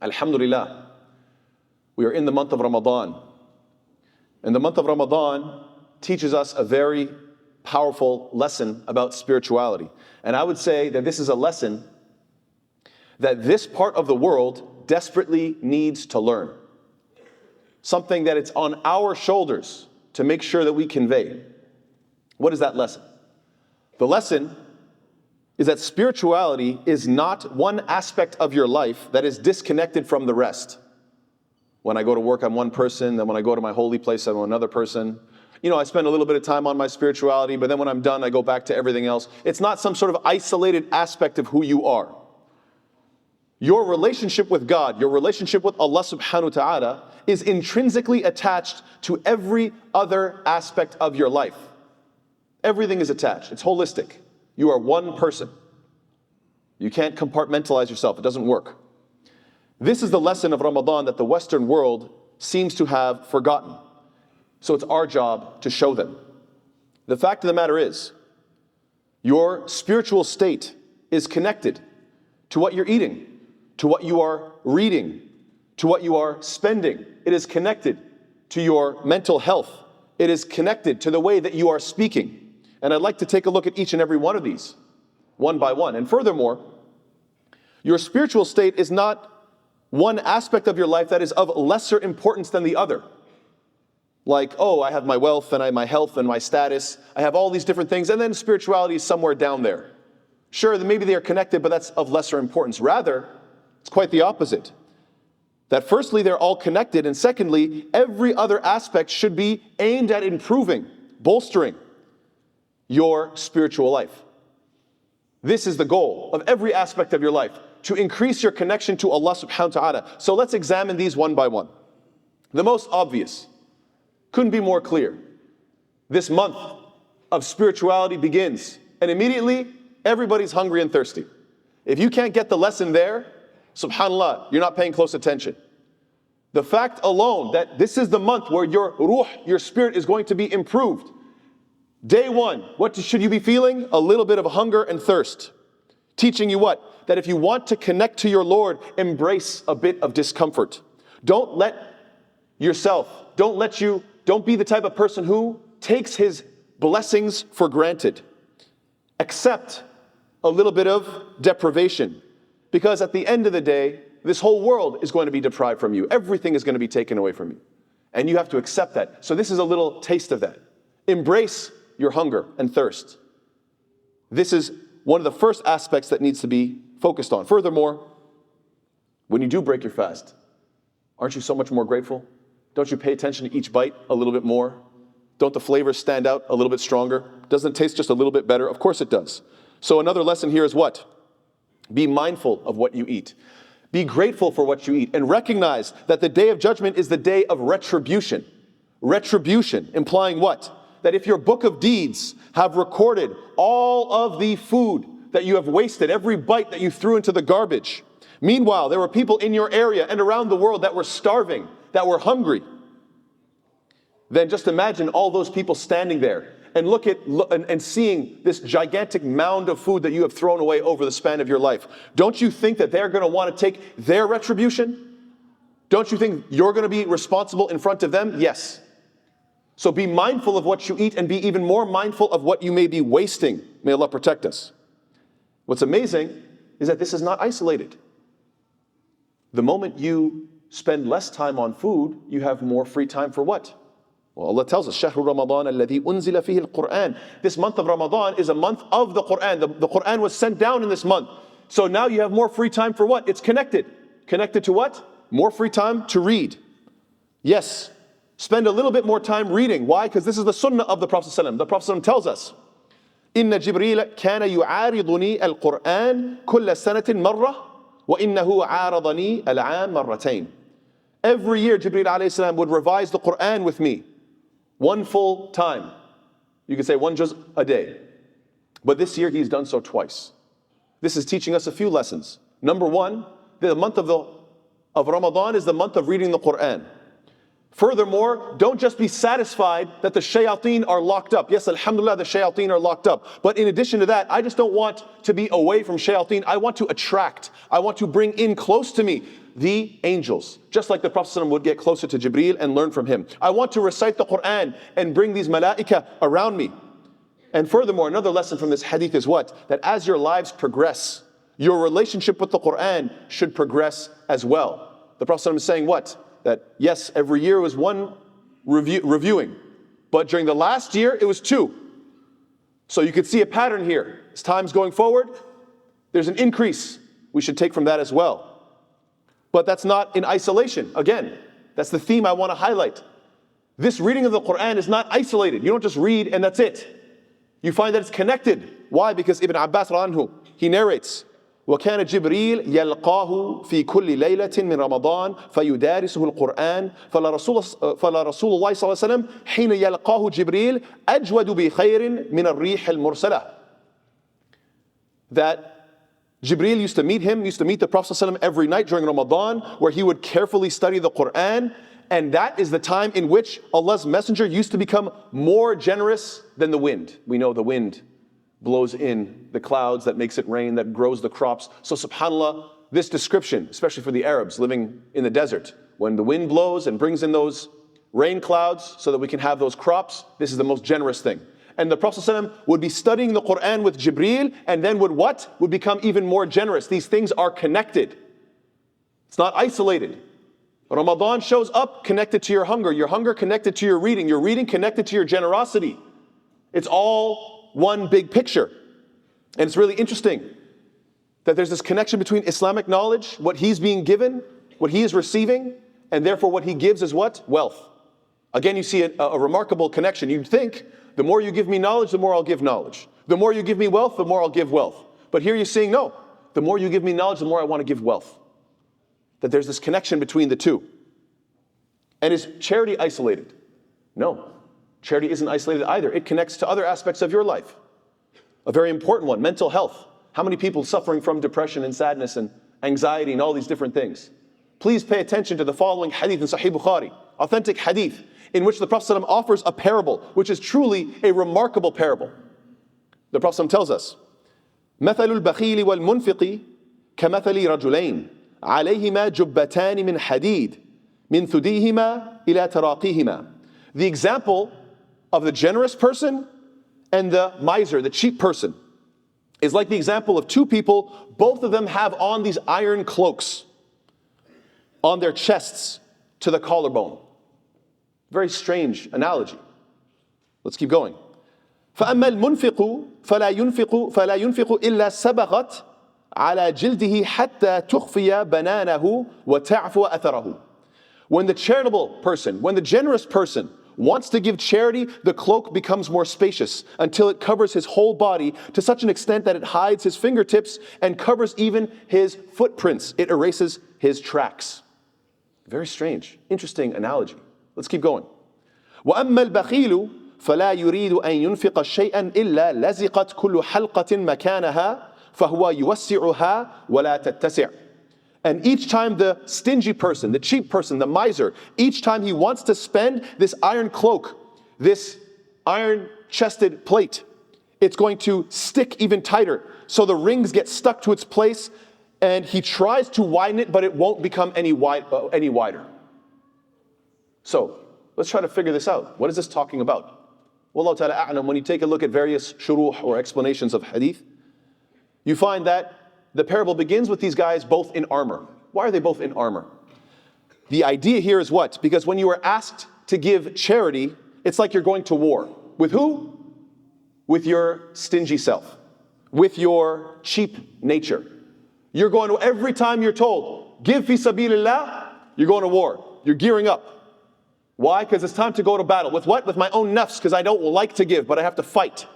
Alhamdulillah, we are in the month of Ramadan. And the month of Ramadan teaches us a very powerful lesson about spirituality. And I would say that this is a lesson that this part of the world desperately needs to learn. Something that it's on our shoulders to make sure that we convey. What is that lesson? The lesson is that spirituality is not one aspect of your life that is disconnected from the rest. When I go to work, I'm one person. Then when I go to my holy place, I'm another person. I spend a little bit of time on my spirituality, but then when I'm done, I go back to everything else. It's not some sort of isolated aspect of who you are. Your relationship with God, your relationship with Allah subhanahu wa ta'ala is intrinsically attached to every other aspect of your life. Everything is attached. It's holistic. You are one person. You can't compartmentalize yourself. It doesn't work. This is the lesson of Ramadan that the Western world seems to have forgotten. So it's our job to show them. The fact of the matter is, your spiritual state is connected to what you're eating, to what you are reading, to what you are spending. It is connected to your mental health. It is connected to the way that you are speaking. And I'd like to take a look at each and every one of these, one by one. And furthermore, your spiritual state is not one aspect of your life that is of lesser importance than the other. Like, I have my wealth and I have my health and my status. I have all these different things, and then spirituality is somewhere down there. Sure, maybe they are connected, but that's of lesser importance. Rather, it's quite the opposite. That firstly, they're all connected, and secondly, every other aspect should be aimed at improving, bolstering your spiritual life. This is the goal of every aspect of your life, to increase your connection to Allah subhanahu wa ta'ala. So let's examine these one by one. The most obvious, couldn't be more clear. This month of spirituality begins, and immediately everybody's hungry and thirsty. If you can't get the lesson there, subhanAllah, you're not paying close attention. The fact alone that this is the month where your ruh, your spirit, is going to be improved. Day one, what should you be feeling? A little bit of hunger and thirst. Teaching you what? That if you want to connect to your Lord, embrace a bit of discomfort. Don't be the type of person who takes his blessings for granted. Accept a little bit of deprivation. Because at the end of the day, this whole world is going to be deprived from you. Everything is going to be taken away from you. And you have to accept that. So this is a little taste of that. Embrace your hunger and thirst. This is one of the first aspects that needs to be focused on. Furthermore, when you do break your fast, aren't you so much more grateful? Don't you pay attention to each bite a little bit more? Don't the flavors stand out a little bit stronger? Doesn't it taste just a little bit better? Of course it does. So another lesson here is what? Be mindful of what you eat. Be grateful for what you eat, and recognize that the day of judgment is the day of retribution. Retribution, implying what? That if your book of deeds have recorded all of the food that you have wasted, every bite that you threw into the garbage. Meanwhile, there were people in your area and around the world that were starving, that were hungry. Then just imagine all those people standing there and seeing this gigantic mound of food that you have thrown away over the span of your life. Don't you think that they're going to want to take their retribution? Don't you think you're going to be responsible in front of them? Yes. So be mindful of what you eat, and be even more mindful of what you may be wasting. May Allah protect us. What's amazing is that this is not isolated. The moment you spend less time on food, you have more free time for what? Well, Allah tells us, شَهْرُ رَمَضَانَ الَّذِي أُنزِلَ فِيهِ الْقُرْآنِ. This month of Ramadan is a month of the Qur'an. The Qur'an was sent down in this month. So now you have more free time for what? It's connected. Connected to what? More free time to read. Yes. Spend a little bit more time reading. Why? Because this is the sunnah of the Prophet ﷺ. The Prophet ﷺ tells us, إِنَّ جِبْرِيلَ كَانَ يُعَارِضُنِي الْقُرْآنِ كُلَّ سَنَةٍ مَرَّةٍ وَإِنَّهُ عَارَضَنِي الْعَامَ مَرَّتَيْنِ. Every year Jibreel alayhi salam would revise the Qur'an with me. One full time. You could say one juz a day. But this year he's done so twice. This is teaching us a few lessons. Number one, the month of Ramadan is the month of reading the Qur'an. Furthermore, don't just be satisfied that the shayateen are locked up. Yes, alhamdulillah, the shayateen are locked up. But in addition to that, I just don't want to be away from shayateen. I want to attract, I want to bring in close to me the angels. Just like the Prophet ﷺ would get closer to Jibreel and learn from him. I want to recite the Quran and bring these malaika around me. And furthermore, another lesson from this hadith is what? That as your lives progress, your relationship with the Quran should progress as well. The Prophet ﷺ is saying what? That yes, every year was one reviewing, but during the last year, it was two. So you could see a pattern here. As time's going forward, there's an increase. We should take from that as well. But that's not in isolation. Again, that's the theme I want to highlight. This reading of the Quran is not isolated. You don't just read and that's it. You find that it's connected. Why? Because Ibn Abbas anhu, he narrates, وكان جبريل يلقاه في كل ليلة من رمضان فيدارسه القرآن فلا رسول الله صلى الله عليه وسلم حين يلقاه جبريل أجود بخير من الريح المرسلة. That Jibreel used to meet the Prophet ﷺ every night during Ramadan, where he would carefully study the Quran, and that is the time in which Allah's Messenger used to become more generous than the wind. We know the wind blows in the clouds, that makes it rain, that grows the crops. So subhanAllah, this description, especially for the Arabs living in the desert, when the wind blows and brings in those rain clouds so that we can have those crops, this is the most generous thing. And the Prophet ﷺ would be studying the Quran with Jibreel, and then would what? Would become even more generous. These things are connected. It's not isolated. Ramadan shows up connected to your hunger connected to your reading connected to your generosity. It's all one big picture. And it's really interesting that there's this connection between Islamic knowledge, what he's being given, what he is receiving, and therefore what he gives is what? Wealth. Again, you see a remarkable connection. You'd think, the more you give me knowledge, the more I'll give knowledge. The more you give me wealth, the more I'll give wealth. But here you're saying, no, the more you give me knowledge, the more I want to give wealth. That there's this connection between the two. And is charity isolated? No. Charity isn't isolated either. It connects to other aspects of your life. A very important one, mental health. How many people suffering from depression and sadness and anxiety and all these different things? Please pay attention to the following hadith in Sahih Bukhari, authentic hadith, in which the Prophet ﷺ offers a parable, which is truly a remarkable parable. The Prophet ﷺ tells us, مثل البخيل والمنفق كمثل رجلين عليهما جبتان من حديد من ثديهما إلى تراقيهما. The example of the generous person and the miser, the cheap person, is like the example of two people. Both of them have on these iron cloaks on their chests to the collarbone. Very strange analogy. Let's keep going. فأما المنفق فلا ينفق إلا سبغت على جلده حتى تخفي بنانه وتعفو أثره. When the charitable person, when the generous person wants to give charity, the cloak becomes more spacious until it covers his whole body to such an extent that it hides his fingertips and covers even his footprints. It erases his tracks. Very strange, interesting analogy. Let's keep going. وَأَمَّا الْبَخِيلُ فَلَا يُرِيدُ أَن يُنْفِقَ شَيْئًا إِلَّا لَزِقَتْ كُلُّ حَلْقَةٍ مَكَانَهَا فَهُوَ يُوَسِّعُهَا وَلَا تَتَّسِعُ. And each time the stingy person, the cheap person, the miser, each time he wants to spend, this iron cloak, this iron-chested plate, it's going to stick even tighter. So the rings get stuck to its place, and he tries to widen it, but it won't become any wider. So let's try to figure this out. What is this talking about? Wallahu ta'ala a'lam, when you take a look at various shuruh or explanations of hadith, you find that the parable begins with these guys both in armor. Why are they both in armor? The idea here is what? Because when you are asked to give charity, it's like you're going to war. With who? With your stingy self. With your cheap nature. You're going to, every time you're told, give fi sabilillah, you're going to war. You're gearing up. Why? Because it's time to go to battle. With what? With my own nafs, because I don't like to give, but I have to fight.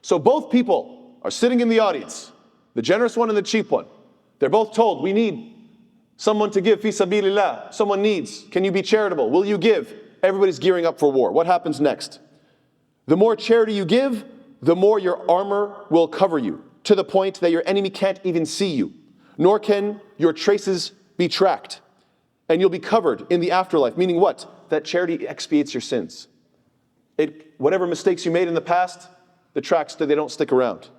So both people are sitting in the audience. The generous one and the cheap one. They're both told, we need someone to give fi sabilillah. Someone needs. Can you be charitable? Will you give? Everybody's gearing up for war. What happens next? The more charity you give, the more your armor will cover you, to the point that your enemy can't even see you, nor can your traces be tracked. and you'll be covered in the afterlife. Meaning what? That charity expiates your sins. Whatever mistakes you made in the past, the tracks, they don't stick around.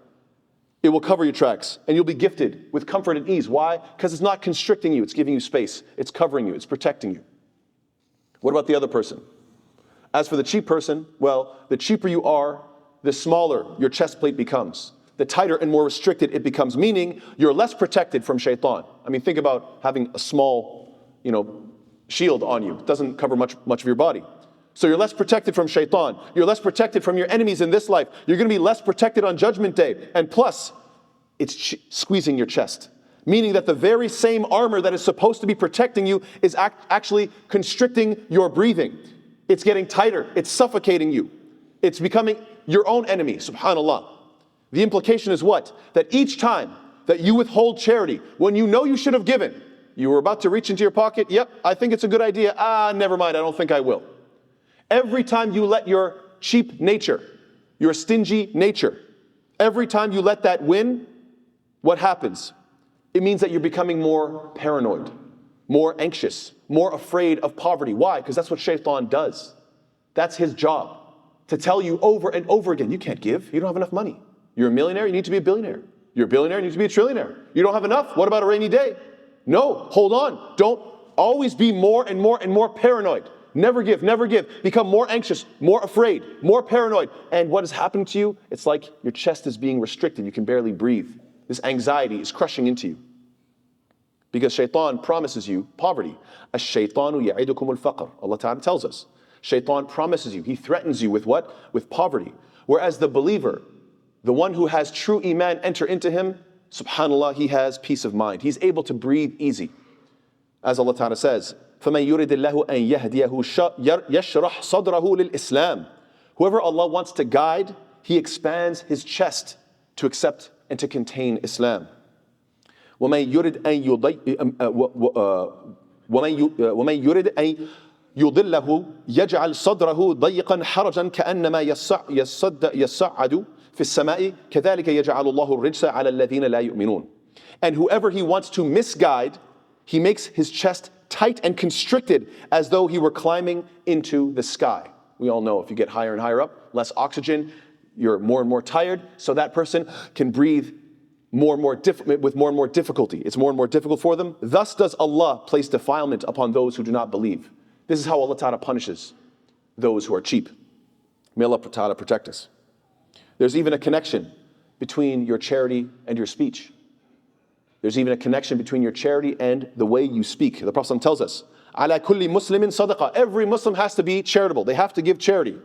It will cover your tracks, and you'll be gifted with comfort and ease. Why? Because it's not constricting you, it's giving you space. It's covering you, it's protecting you. What about the other person? As for the cheap person, well, the cheaper you are, the smaller your chest plate becomes. The tighter and more restricted it becomes, meaning you're less protected from shaitan. I mean, think about having a small, shield on you. It doesn't cover much of your body. So you're less protected from shaitan. You're less protected from your enemies in this life. You're going to be less protected on Judgment Day. And plus, it's squeezing your chest. Meaning that the very same armor that is supposed to be protecting you is actually constricting your breathing. It's getting tighter. It's suffocating you. It's becoming your own enemy, subhanAllah. The implication is what? That each time that you withhold charity, when you know you should have given, you were about to reach into your pocket, yep, I think it's a good idea. Never mind, I don't think I will. Every time you let your cheap nature, your stingy nature, every time you let that win, what happens? It means that you're becoming more paranoid, more anxious, more afraid of poverty. Why? Because that's what shaitan does. That's his job, to tell you over and over again, you can't give, you don't have enough money. You're a millionaire, you need to be a billionaire. You're a billionaire, you need to be a trillionaire. You don't have enough, what about a rainy day? No, hold on. Don't always be more and more and more paranoid. Never give, never give. Become more anxious, more afraid, more paranoid. And what is happening to you? It's like your chest is being restricted. You can barely breathe. This anxiety is crushing into you. Because shaitan promises you poverty. Ash-shaytanu ya'idukum al-faqr. Allah Ta'ala tells us. Shaitan promises you. He threatens you with what? With poverty. Whereas the believer, the one who has true iman enter into him, subhanAllah, he has peace of mind. He's able to breathe easy. As Allah Ta'ala says, فَمَنْ يُرِدِ اللَّهُ أَنْ يَهْدِيَهُ يَشْرَحْ صَدْرَهُ لِلْإِسْلَامِ. Whoever Allah wants to guide, He expands his chest to accept and to contain Islam. وَمَنْ يُرِدْ أَنْ يُضِلَّهُ يَجْعَلْ صَدْرَهُ ضَيِّقًا حَرَجًا كَأَنَّمَا يَصَّعَّدُ فِي السَّمَاءِ كَذَلِكَ يَجْعَلُ اللَّهُ الرِّجْسَ عَلَى الَّذِينَ لَا يُؤْمِنُونَ. And whoever He wants to misguide, He makes his chest tight and constricted as though he were climbing into the sky. We all know if you get higher and higher up, less oxygen, you're more and more tired, so that person can breathe more and more with more and more difficulty. It's more and more difficult for them. Thus does Allah place defilement upon those who do not believe. This is how Allah Ta'ala punishes those who are cheap. May Allah Ta'ala protect us. There's even a connection between your charity and your speech. There's even a connection between your charity and the way you speak. The Prophet tells us, "Ala kulli muslimin sadaqah." Every Muslim has to be charitable. They have to give charity.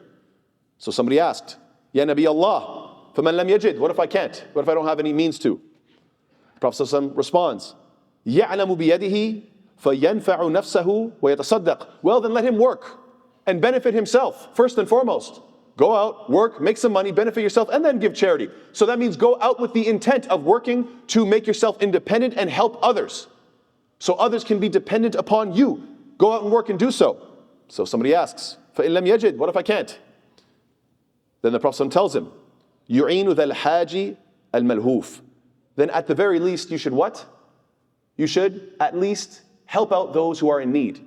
So somebody asked, "Ya Nabi Allah, faman lam yajid." What if I can't? What if I don't have any means to? The Prophet responds, "Ya'lamu biyadihi fayanfa'u nafsahu wa yatasaddaq." Well, then let him work and benefit himself first and foremost. Go out, work, make some money, benefit yourself, and then give charity. So that means go out with the intent of working to make yourself independent and help others. So others can be dependent upon you. Go out and work and do so. So somebody asks, فَإِن لَمْ يَجِدْ. What if I can't? Then the Prophet tells him, يُعِينُ ذَا الْحَاجِ الْمَلْهُوفِ. Then at the very least, you should what? You should at least help out those who are in need.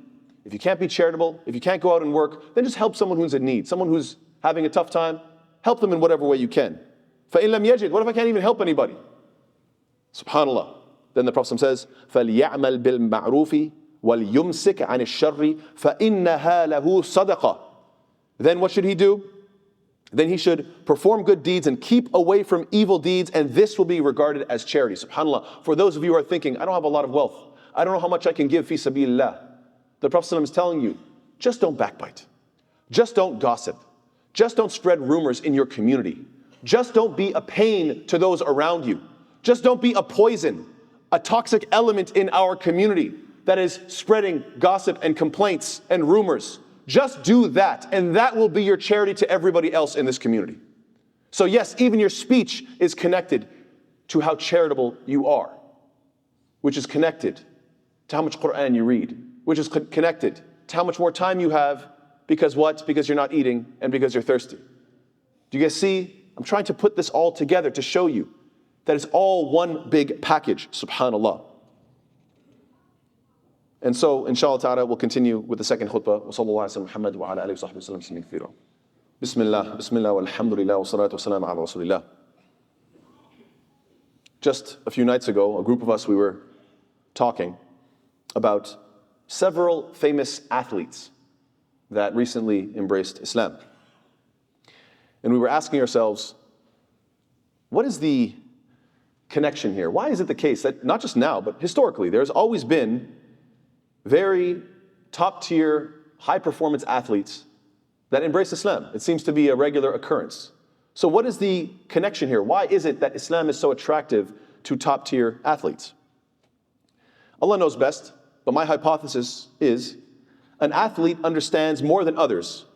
If you can't be charitable, if you can't go out and work, then just help someone who's in need, someone who's having a tough time, help them in whatever way you can. فَإِن لَمْ يَجِدْ. What if I can't even help anybody? SubhanAllah. Then the Prophet says, فَلْيَعْمَلْ بِالْمَعْرُوفِ وَلْيُمْسِكْ عَنِ الشَّرِّ فَإِنَّهَا لَهُ صَدَقَةٌ. Then what should he do? Then he should perform good deeds and keep away from evil deeds, and this will be regarded as charity. SubhanAllah. For those of you who are thinking, I don't have a lot of wealth, I don't know how much I can give fi sabilillah. The Prophet is telling you, just don't backbite. Just don't gossip. Just don't spread rumors in your community. Just don't be a pain to those around you. Just don't be a poison, a toxic element in our community that is spreading gossip and complaints and rumors. Just do that, and that will be your charity to everybody else in this community. So yes, even your speech is connected to how charitable you are, which is connected to how much Quran you read, which is connected to how much more time you have. Because what? Because you're not eating and because you're thirsty. Do you guys see? I'm trying to put this all together to show you that it's all one big package, subhanAllah. And so, inshallah ta'ala, we'll continue with the second khutbah. وصلى الله على محمد وعلى آله وصحبه وسلم تسليما كثيرا. بسم الله والحمد لله والصلاة والسلام على رسول الله. Just a few nights ago, a group of us, we were talking about several famous athletes that recently embraced Islam. And we were asking ourselves, what is the connection here? Why is it the case that not just now, but historically, there's always been very top-tier, high-performance athletes that embrace Islam? It seems to be a regular occurrence. So what is the connection here? Why is it that Islam is so attractive to top-tier athletes? Allah knows best, but my hypothesis is an athlete understands more than others,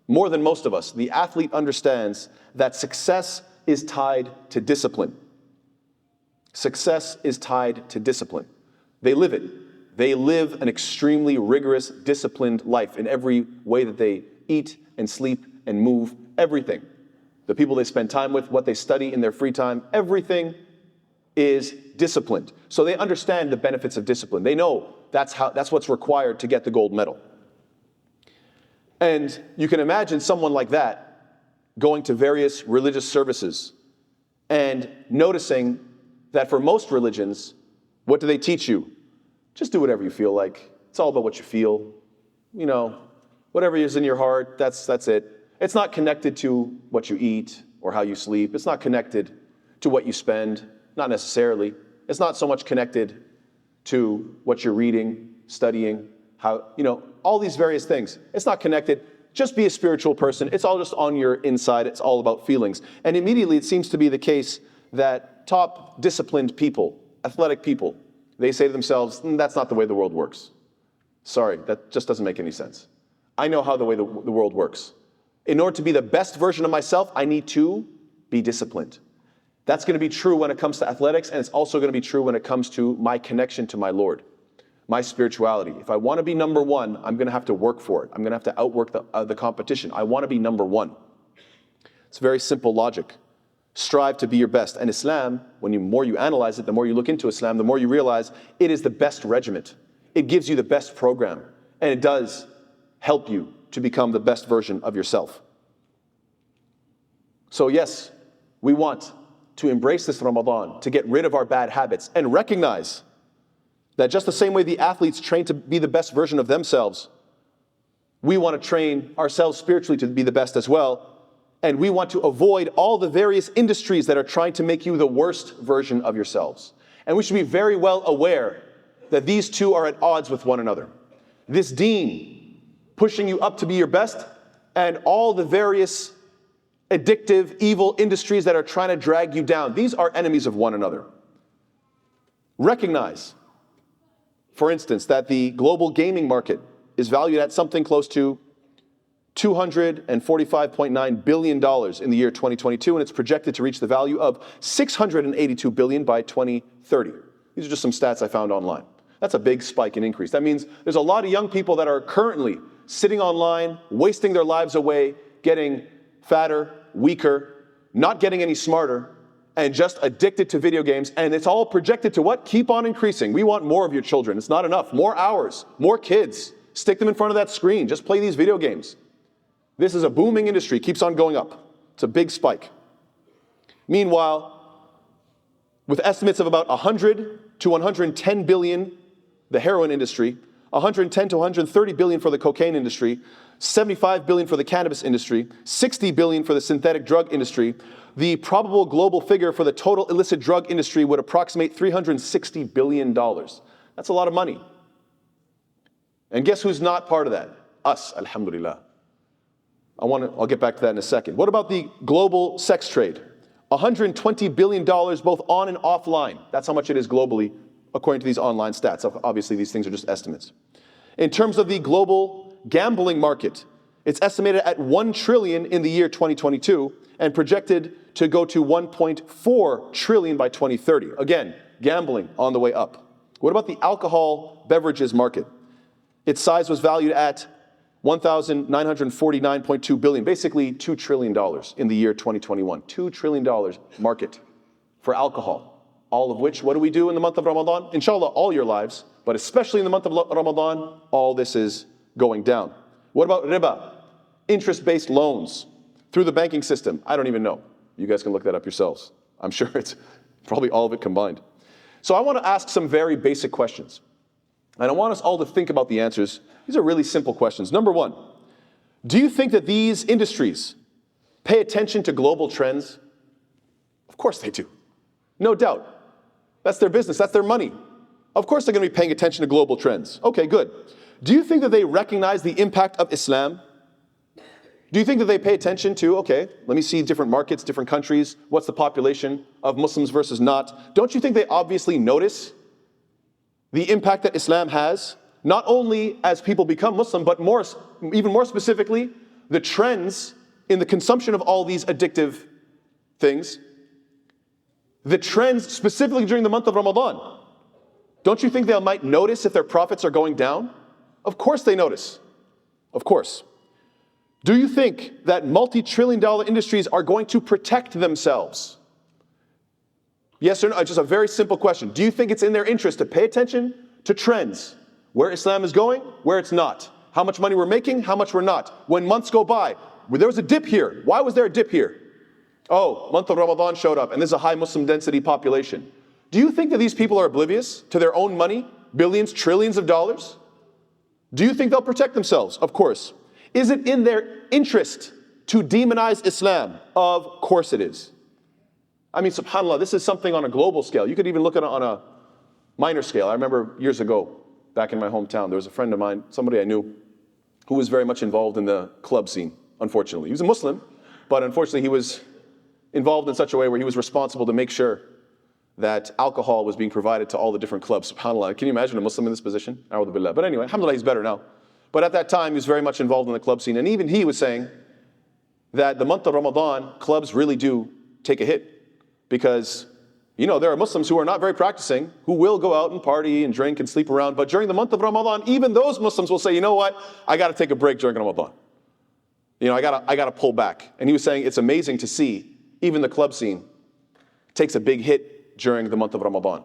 more than most of us. The athlete understands that success is tied to discipline. Success is tied to discipline. They live it. They live an extremely rigorous, disciplined life in every way that they eat and sleep and move, everything. The people they spend time with, what they study in their free time, everything is disciplined. So they understand the benefits of discipline. They know that's what's required to get the gold medal. And you can imagine someone like that going to various religious services and noticing that for most religions, what do they teach you? Just do whatever you feel like. It's all about what you feel. You know, whatever is in your heart, that's it. It's not connected to what you eat or how you sleep. It's not connected to what you spend, not necessarily. It's not so much connected to what you're reading, studying, how, all these various things. It's not connected. Just be a spiritual person. It's all just on your inside. It's all about feelings. And immediately it seems to be the case that top disciplined people, athletic people, they say to themselves, that's not the way the world works. Sorry, that just doesn't make any sense. I know how the way the world works. In order to be the best version of myself, I need to be disciplined. That's going to be true when it comes to athletics, and it's also going to be true when it comes to my connection to my Lord, my spirituality. If I want to be number one, I'm going to have to work for it. I'm going to have to outwork the competition. I want to be number one. It's very simple logic. Strive to be your best. And Islam, the more you analyze it, the more you look into Islam, the more you realize it is the best regiment. It gives you the best program. And it does help you to become the best version of yourself. So yes, we want to embrace this Ramadan, to get rid of our bad habits and recognize that just the same way the athletes train to be the best version of themselves, we want to train ourselves spiritually to be the best as well. And we want to avoid all the various industries that are trying to make you the worst version of yourselves. And we should be very well aware that these two are at odds with one another. This deen, pushing you up to be your best, and all the various addictive, evil industries that are trying to drag you down. These are enemies of one another. Recognize, for instance, that the global gaming market is valued at something close to $245.9 billion in the year 2022, and it's projected to reach the value of $682 billion by 2030. These are just some stats I found online. That's a big spike in increase. That means there's a lot of young people that are currently sitting online, wasting their lives away, getting fatter, weaker, not getting any smarter, and just addicted to video games. And it's all projected to what? Keep on increasing. We want more of your children. It's not enough. More hours, more kids. Stick them in front of that screen. Just play these video games. This is a booming industry, keeps on going up. It's a big spike. Meanwhile, with estimates of about 100 to 110 billion, the heroin industry, 110 to 130 billion for the cocaine industry, 75 billion for the cannabis industry, 60 billion for the synthetic drug industry, the probable global figure for the total illicit drug industry would approximate $360 billion. That's a lot of money. And guess who's not part of that? Us, alhamdulillah. I'll get back to that in a second. What about the global sex trade? $120 billion both on and offline. That's how much it is globally, according to these online stats. Obviously, these things are just estimates. In terms of the global gambling market, it's estimated at $1 trillion in the year 2022 and projected to go to $1.4 trillion by 2030. Again, gambling on the way up. What about the alcohol beverages market? Its size was valued at $1,949.2 billion, basically $2 trillion in the year 2021. $2 trillion market for alcohol. All of which, what do we do in the month of Ramadan? Inshallah, all your lives, But especially in the month of Ramadan, all this is going down. What about riba? Interest-based loans through the banking system. I don't even know. You guys can look that up yourselves. I'm sure it's probably all of it combined. So I want to ask some very basic questions. And I want us all to think about the answers. These are really simple questions. Number one, do you think that these industries pay attention to global trends? Of course they do. No doubt. That's their business. That's their money. Of course they're going to be paying attention to global trends. Okay, good. Do you think that they recognize the impact of Islam? Do you think that they pay attention to, okay, let me see different markets, different countries, what's the population of Muslims versus not? Don't you think they obviously notice the impact that Islam has, not only as people become Muslim, but even more specifically, the trends in the consumption of all these addictive things, the trends specifically during the month of Ramadan? Don't you think they might notice if their profits are going down? Of course they notice. Of course. Do you think that multi-trillion-dollar industries are going to protect themselves? Yes or no? Just a very simple question. Do you think it's in their interest to pay attention to trends, where Islam is going, where it's not? How much money we're making, how much we're not? When months go by, there was a dip here. Why was there a dip here? Oh, month of Ramadan showed up, and this is a high Muslim density population. Do you think that these people are oblivious to their own money, billions, trillions of dollars? Do you think they'll protect themselves? Of course. Is it in their interest to demonize Islam? Of course it is. I mean, subhanAllah, this is something on a global scale. You could even look at it on a minor scale. I remember years ago, back in my hometown, there was a friend of mine, somebody I knew, who was very much involved in the club scene, unfortunately. He was a Muslim, but unfortunately he was involved in such a way where he was responsible to make sure that alcohol was being provided to all the different clubs. SubhanAllah, can you imagine a Muslim in this position? A'udhu billah. But anyway, alhamdulillah, he's better now. But at that time, he was very much involved in the club scene. And even he was saying that the month of Ramadan, clubs really do take a hit. Because, there are Muslims who are not very practicing, who will go out and party and drink and sleep around. But during the month of Ramadan, even those Muslims will say, you know what? I got to take a break during Ramadan. I got to pull back. And he was saying it's amazing to see even the club scene takes a big hit during the month of Ramadan.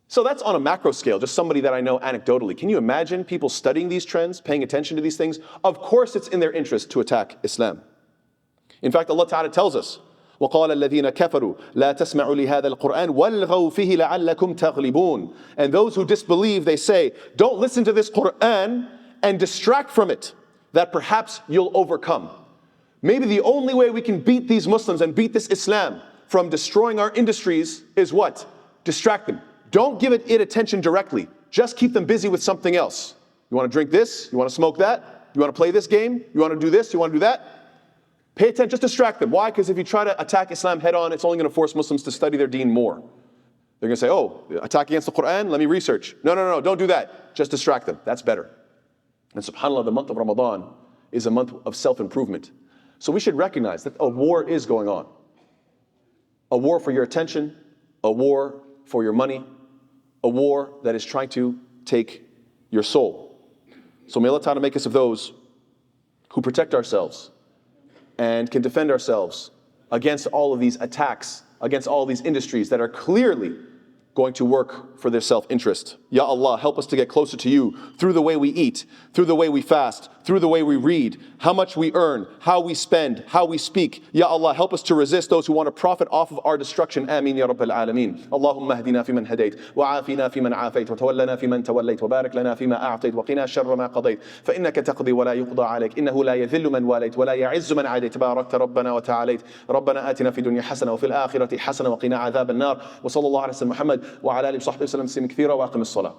So that's on a macro scale, just somebody that I know anecdotally. Can you imagine people studying these trends, paying attention to these things? Of course it's in their interest to attack Islam. In fact, Allah Ta'ala tells us, وَقَالَ الَّذِينَ كَفَرُوا لَا تَسْمَعُوا لِهَذَا الْقُرْآنِ وَالْغَوْا فِيهِ لَعَلَّكُمْ تَغْلِبُونَ. And those who disbelieve, they say, don't listen to this Qur'an and distract from it, that perhaps you'll overcome. Maybe the only way we can beat these Muslims and beat this Islam from destroying our industries is what? Distract them. Don't give it attention directly. Just keep them busy with something else. You want to drink this? You want to smoke that? You want to play this game? You want to do this? You want to do that? Pay attention, just distract them. Why? Because if you try to attack Islam head on, it's only going to force Muslims to study their deen more. They're going to say, oh, attack against the Quran? Let me research. No, don't do that. Just distract them. That's better. And subhanAllah, the month of Ramadan is a month of self-improvement. So we should recognize that a war is going on. A war for your attention, a war for your money, a war that is trying to take your soul. So may Allah Ta'ala make us of those who protect ourselves and can defend ourselves against all of these attacks, against all of these industries that are clearly going to work for their self-interest. Ya Allah, help us to get closer to you through the way we eat, through the way we fast, through the way we read, how much we earn, how we spend, how we speak. Ya Allah, help us to resist those who want to profit off of our destruction. Ameen ya Rabbil Alameen. Allahumma hdina fi man hadayt, wa afina fi man afayt, wa tawallana fi man tawallayt, wa barik lana fi ma a'tayt, wa qina sharra ma qadayt, fa innaka taqdi wa la yuqda alayk, innahu la yadhillu man walayt, wa la ya'izzu man adayt, tabarakta Rabbana wa ta'alayt. Rabbana atina fi dunya hasana wa fil akhirati hasana wa qina adhab an-nar. Wa sallallahu ala Muhammad وعلى آله وصحبه وسلم تسليما كثيرا وأقم الصلاة.